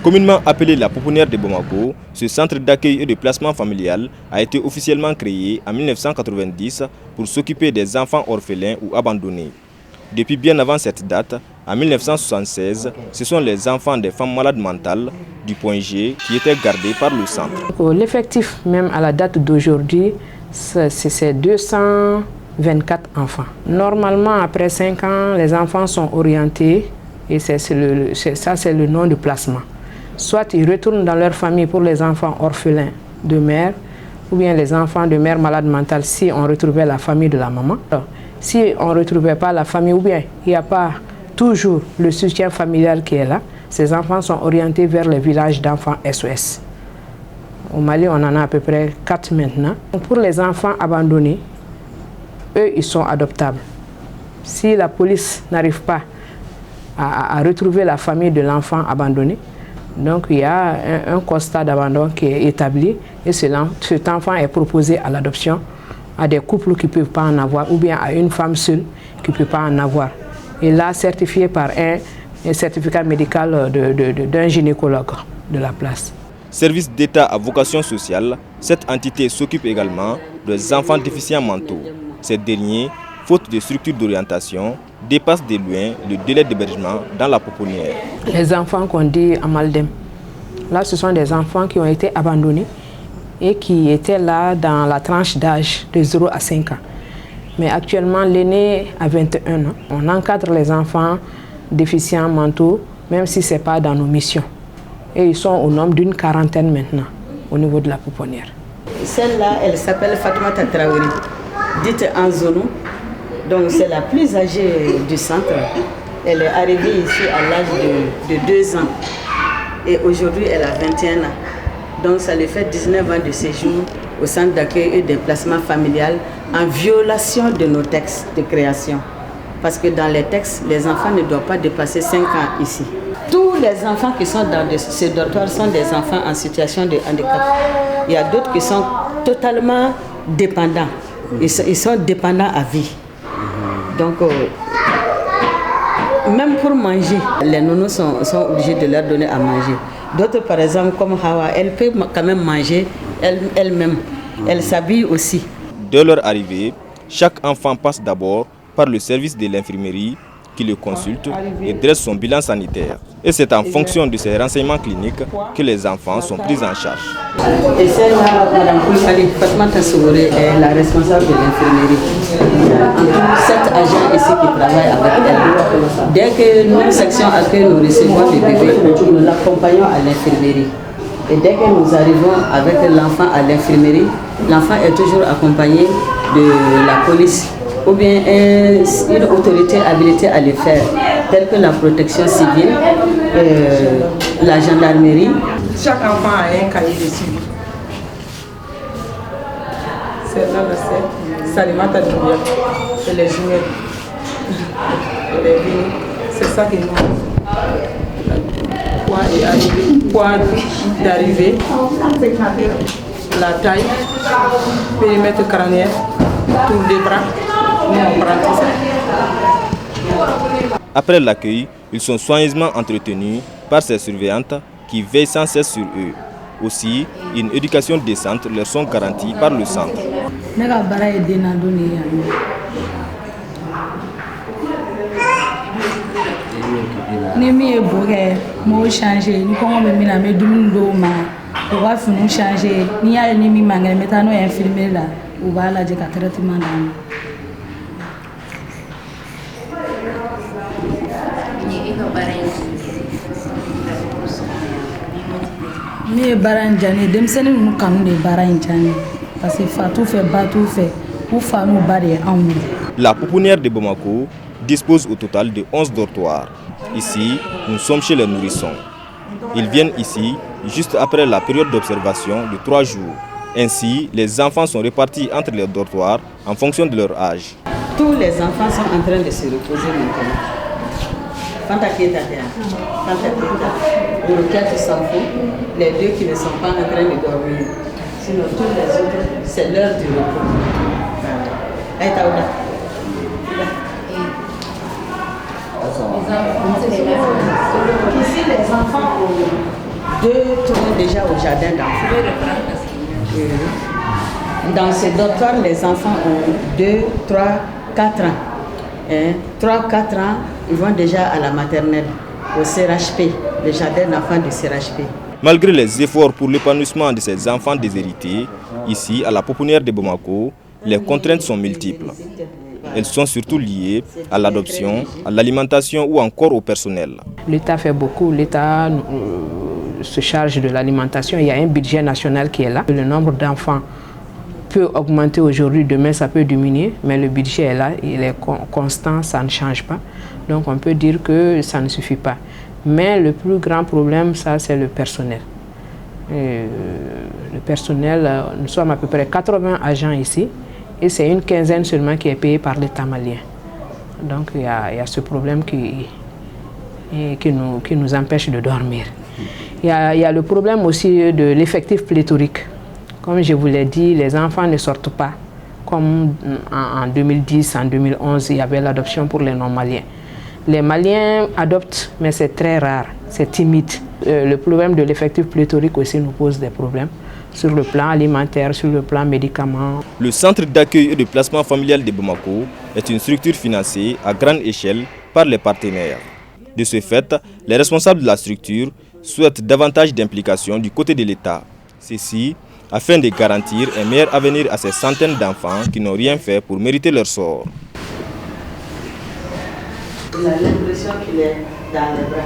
Communément appelé la pouponnière de Bamako, ce centre d'accueil et de placement familial a été officiellement créé en 1990 pour s'occuper des enfants orphelins ou abandonnés. Depuis bien avant cette date, en 1976, ce sont les enfants des femmes malades mentales du point G qui étaient gardés par le centre. L'effectif même à la date d'aujourd'hui, c'est 224 enfants. Normalement, après 5 ans, les enfants sont orientés et c'est le nom de placement. Soit ils retournent dans leur famille pour les enfants orphelins de mère, ou bien les enfants de mère malade mentale si on retrouvait la famille de la maman. Alors, si on ne retrouvait pas la famille, ou bien il n'y a pas toujours le soutien familial qui est là, ces enfants sont orientés vers les villages d'enfants SOS. Au Mali, on en a à peu près 4 maintenant. Pour les enfants abandonnés, eux, ils sont adoptables. Si la police n'arrive pas à retrouver la famille de l'enfant abandonné, donc il y a un constat d'abandon qui est établi et cet enfant est proposé à l'adoption à des couples qui ne peuvent pas en avoir ou bien à une femme seule qui ne peut pas en avoir. Et là, certifié par un certificat médical d'un gynécologue de la place. Service d'État à vocation sociale, cette entité s'occupe également des enfants déficients mentaux. Ces derniers, faute de structures d'orientation, dépassent de loin le délai d'hébergement dans la pouponnière. Les enfants qu'on dit à Maldem, là ce sont des enfants qui ont été abandonnés et qui étaient là dans la tranche d'âge de 0 à 5 ans. Mais actuellement, l'aîné a 21 ans. On encadre les enfants déficients mentaux, même si ce n'est pas dans nos missions. Et ils sont au nombre d'une quarantaine maintenant, au niveau de la pouponnière. Celle-là, elle s'appelle Fatoumata Traoré, dite Anzonou. Donc c'est la plus âgée du centre. Elle est arrivée ici à l'âge de 2 ans. Et aujourd'hui, elle a 21 ans. Donc ça lui fait 19 ans de séjour au centre d'accueil et de placement familial en violation de nos textes de création. Parce que dans les textes, les enfants ne doivent pas dépasser 5 ans ici. Tous les enfants qui sont dans ce dortoir sont des enfants en situation de handicap. Il y a d'autres qui sont totalement dépendants. Ils sont dépendants à vie. Donc, même pour manger, les nounous sont obligés de leur donner à manger. D'autres, par exemple, comme Hawa, elle peut quand même manger elle-même. Elle s'habille aussi. Dès leur arrivée, chaque enfant passe d'abord par le service de l'infirmerie qui le consulte et dresse son bilan sanitaire. Et c'est en fonction de ces renseignements cliniques que les enfants sont pris en charge. Et celle-là, Mme Koulibaly Fatmata Sougouré est la responsable de l'infirmerie. 7 agents ici qui travaillent avec elle. Dès que notre section accueille, nous recevons des bébés, nous l'accompagnons à l'infirmerie. Et dès que nous arrivons avec l'enfant à l'infirmerie, l'enfant est toujours accompagné de la police ou bien une autorité habilitée à le faire, telle que la protection civile, la gendarmerie. Chaque enfant a un cahier de suivi. Celle-là, c'est Salimata Doumbia, c'est les jumelles. Elle est venue, c'est ça qui nous quoi est arrivé, quoi d'arriver, la taille, périmètre crânienne, tour des bras. Après l'accueil, ils sont soigneusement entretenus par ces surveillantes qui veillent sans cesse sur eux. Aussi, une éducation décente leur sont garanties par le centre. Ni mi e boke mo changer ni ko mo mi na me dum do ma o va funu changer ni ya ni mi mangere meta no infirmier là o va la je ka traitement da mi e baran jani dem sene nu kanu de baran jani parce que fa tout fait ba tout fait ou fa nu bare en. La pouponnière de Bamako dispose au total de 11 dortoirs. Ici, nous sommes chez les nourrissons. Ils viennent ici juste après la période d'observation de 3 jours. Ainsi, les enfants sont répartis entre les dortoirs en fonction de leur âge. Tous les enfants sont en train de se reposer maintenant. Les deux qui ne sont pas en train de dormir. Sinon, tous les autres, c'est l'heure du repos. Ici, les enfants 2 tournent déjà au jardin d'enfants. Dans ce dortoir, les enfants ont 2, 3, 4 ans. 3, 4 ans, ils vont déjà à la maternelle, au CRHP, le jardin d'enfants du CRHP. Malgré les efforts pour l'épanouissement de ces enfants déshérités, ici, à la pouponnière de Bamako, les contraintes sont multiples. Elles sont surtout liées à l'adoption, à l'alimentation ou encore au personnel. L'État fait beaucoup, l'État se charge de l'alimentation. Il y a un budget national qui est là. Le nombre d'enfants peut augmenter aujourd'hui, demain ça peut diminuer, mais le budget est là, il est constant, ça ne change pas. Donc on peut dire que ça ne suffit pas. Mais le plus grand problème, ça c'est le personnel. Le personnel, nous sommes à peu près 80 agents ici et c'est une quinzaine seulement qui est payée par l'État malien. Donc il y a ce problème qui nous empêche de dormir. Il y a le problème aussi de l'effectif pléthorique. Comme je vous l'ai dit, les enfants ne sortent pas. Comme en 2010, en 2011, il y avait l'adoption pour les non-maliens. Les Maliens adoptent, mais c'est très rare, c'est timide. Le problème de l'effectif pléthorique aussi nous pose des problèmes sur le plan alimentaire, sur le plan médicaments. Le centre d'accueil et de placement familial de Bamako est une structure financée à grande échelle par les partenaires. De ce fait, les responsables de la structure souhaitent davantage d'implication du côté de l'État. Ceci afin de garantir un meilleur avenir à ces centaines d'enfants qui n'ont rien fait pour mériter leur sort. On a l'impression qu'il est dans les bras.